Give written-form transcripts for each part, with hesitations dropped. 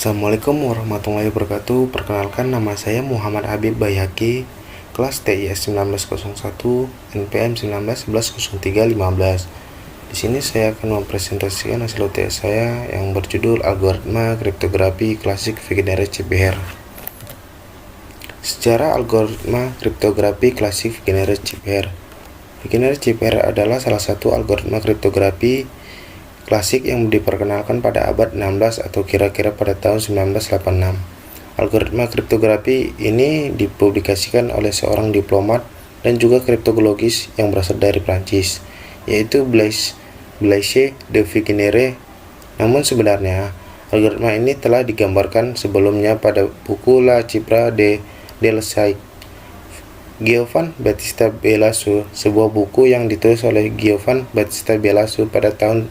Assalamualaikum warahmatullahi wabarakatuh. Perkenalkan, nama saya Muhammad Habib Bayhaqi, kelas TIS 1901, NPM 19110315. Di sini saya akan mempresentasikan hasil UTS saya yang berjudul Algoritma Kriptografi Klasik Vigenère Chipper. Secara algoritma kriptografi klasik Vigenère Chipper. Vigenère Chipper adalah salah satu algoritma kriptografi klasik yang diperkenalkan pada abad 16 atau kira-kira pada tahun 1986. Algoritma kriptografi ini dipublikasikan oleh seorang diplomat dan juga kriptologis yang berasal dari Prancis, yaitu Blaise de Vigenère. Namun sebenarnya, algoritma ini telah digambarkan sebelumnya pada buku La Cifra de Delphi Giovanni Battista Belasco, sebuah buku yang ditulis oleh Giovanni Battista Belasco pada tahun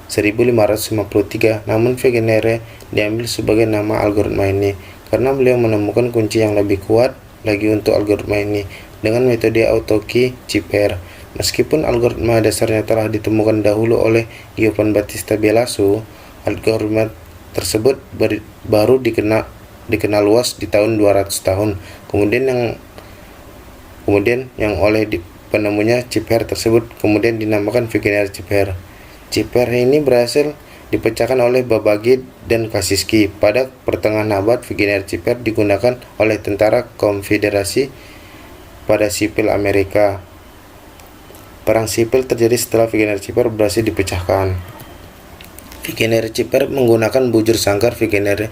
1553. Namun Vigenère diambil sebagai nama algoritma ini karena beliau menemukan kunci yang lebih kuat lagi untuk algoritma ini dengan metode autokey Chipper. Meskipun algoritma dasarnya telah ditemukan dahulu oleh Giovanni Battista Belasco, algoritma tersebut baru dikenal luas di tahun 200 tahun kemudian yang oleh penemunya Chipper tersebut kemudian dinamakan Vigenère Chipper. Chipper ini berhasil dipecahkan oleh Babbage dan Kaczynski pada pertengahan abad. Vigenère Chipper digunakan oleh tentara Konfederasi pada sipil Amerika. Perang sipil terjadi setelah Vigenère Chipper berhasil dipecahkan. Vigenère Chipper menggunakan bujur sangkar Vigenère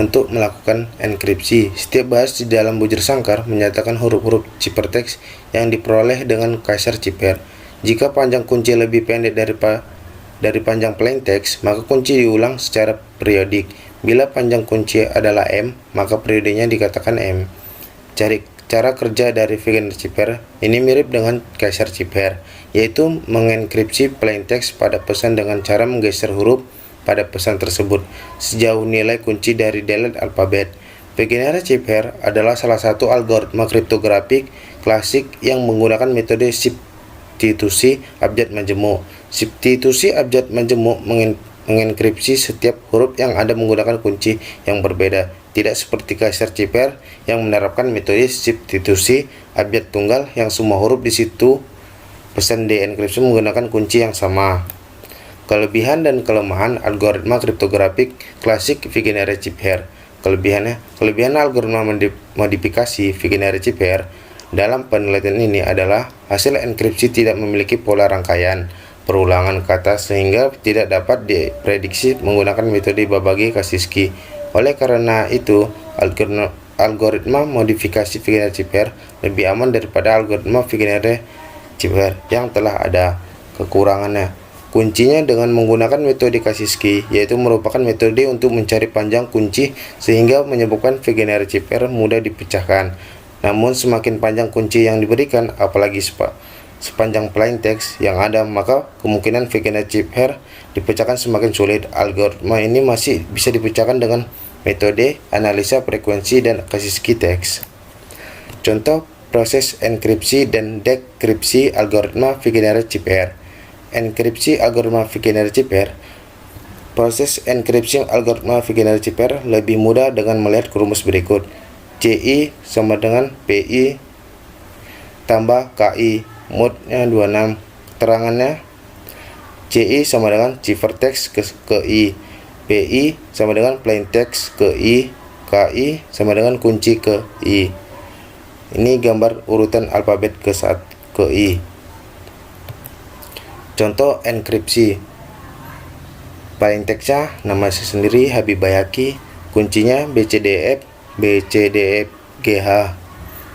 untuk melakukan enkripsi. Setiap bahasa di dalam bujur sangkar menyatakan huruf-huruf ciphertext yang diperoleh dengan Kaiser Chipper. Jika panjang kunci lebih pendek dari panjang plaintext, maka kunci diulang secara periodik. Bila panjang kunci adalah M, maka periodenya dikatakan M. Cara kerja dari Vigenère Chipper ini mirip dengan Kaiser Chipper, yaitu mengenkripsi plaintext pada pesan dengan cara menggeser huruf pada pesan tersebut sejauh nilai kunci dari delete alfabet. Vigenère Chipper adalah salah satu algoritma kriptografik klasik yang menggunakan metode substitusi abjad majemuk. Substitusi abjad majemuk mengenkripsi setiap huruf yang ada menggunakan kunci yang berbeda, tidak seperti Kaiser Chipper yang menerapkan metode substitusi abjad tunggal yang semua huruf di situ pesan dienkripsi menggunakan kunci yang sama. Kelebihan dan kelemahan algoritma kriptografik klasik Vigenère Chipper. Kelebihan algoritma modifikasi Vigenère Chipper dalam penelitian ini adalah hasil enkripsi tidak memiliki pola rangkaian perulangan kata sehingga tidak dapat diprediksi menggunakan metode Babbage-Kaczynski. Oleh karena itu, algoritma modifikasi Vigenère Chipper lebih aman daripada algoritma Vigenère Chipper yang telah ada. Kekurangannya, kuncinya dengan menggunakan metode Kaczynski, yaitu merupakan metode untuk mencari panjang kunci sehingga menyebabkan Vigenère Chipper mudah dipecahkan. Namun semakin panjang kunci yang diberikan, apalagi sepanjang plaintext yang ada, maka kemungkinan Vigenère Chipper dipecahkan semakin sulit. Algoritma ini masih bisa dipecahkan dengan metode analisa frekuensi dan Kaczynski text. Contoh proses enkripsi dan dekripsi algoritma Vigenère Chipper. Enkripsi algoritma Vigenère Chipper. Proses enkripsi algoritma Vigenère Chipper lebih mudah dengan melihat rumus berikut. CI sama dengan PI tambah KI, modnya 26. Keterangannya, CI sama dengan ciphertext ke I, PI sama dengan plaintext ke I, KI sama dengan kunci ke I. Ini gambar urutan alfabet ke I. Contoh enkripsi. Plaintextnya nama saya sendiri Habib Bayhaqi, kuncinya BCDF GH.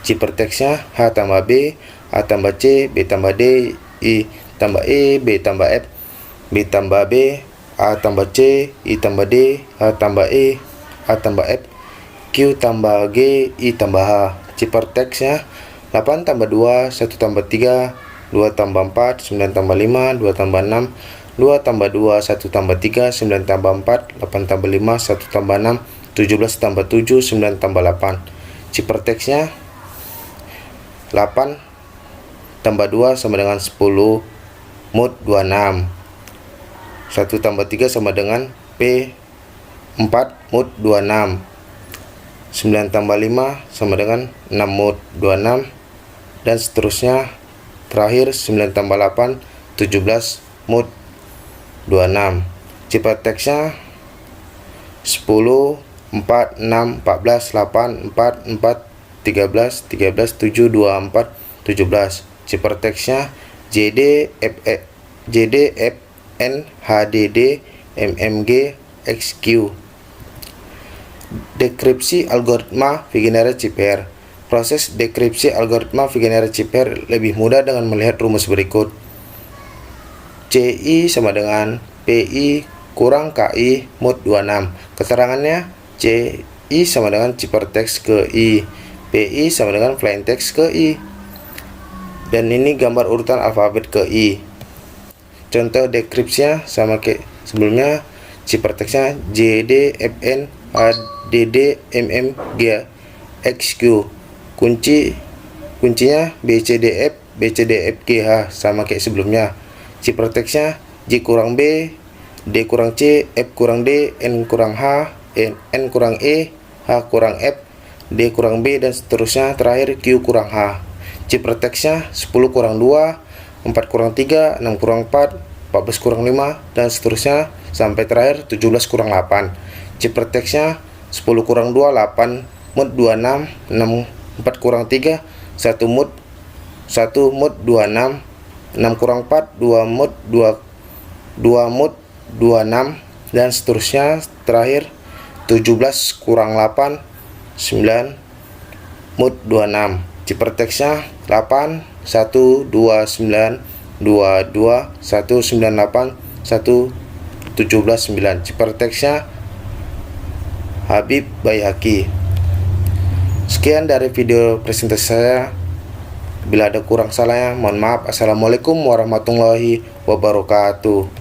Ciphertextnya H tambah B, A tambah C, B tambah D, I tambah E, B tambah F, B tambah B, A tambah C, I tambah D, H tambah E, A tambah F, Q tambah G, I tambah H. Ciphertextnya 8 tambah 2, 1 tambah 3, 2 tambah 4, 9 tambah 5, 2 tambah 6, 2 tambah 2, 1 tambah 3, 9 tambah 4, 8 tambah 5, 1 tambah 6, 17 tambah 7, 9 tambah 8. Ciphertextnya 8 tambah 2 sama dengan 10, mod 26. 1 tambah 3 sama dengan P 4 mood 26. 9 tambah 5 sama dengan 6 mood 26, dan seterusnya. Terakhir 9 tambah 8 17 mood 26. Cipta teksnya 10 4 6 14 8 4 4 13 13 7 2 4 17. Cipta teksnya JD FN HDD MMG XQ. Dekripsi algoritma Figueres Chiper. Proses dekripsi algoritma Figueres Chiper lebih mudah dengan melihat rumus berikut. CI sama dengan PI kurang KI mod 26. Keterangannya CI sama dengan ciphertext ke I, PI sama dengan plaintext ke I, dan ini gambar urutan alfabet ke I. Contoh dekripsinya sama kayak sebelumnya. Ciphertextnya JD FN HDD MMG XQ. Kuncinya BCDF BCDFGH sama kayak sebelumnya. Ciphertextnya J kurang B, D kurang C, F kurang D, N kurang H, N kurang E, H kurang F, D kurang B, dan seterusnya. Terakhir Q kurang H. Ciphertextnya 10 kurang 2, 4 kurang 3, 6 kurang 4, 14 kurang 5, dan seterusnya sampai terakhir 17 kurang 8. Ciphertextnya 10 kurang 2 8 mood 26, 6 4 kurang 3 1 mood 26, 6 kurang 4 2 mood 2 mood 26, dan seterusnya. Terakhir 17 kurang 8 9 mood 26. Ciphertextnya 8 1 2 9 2 2 1 9 8 1 17 9. Ciphertextnya Habib Bayhaqi. Sekian dari video presentasi saya. Bila ada kurang salahnya, mohon maaf. Assalamualaikum warahmatullahi wabarakatuh.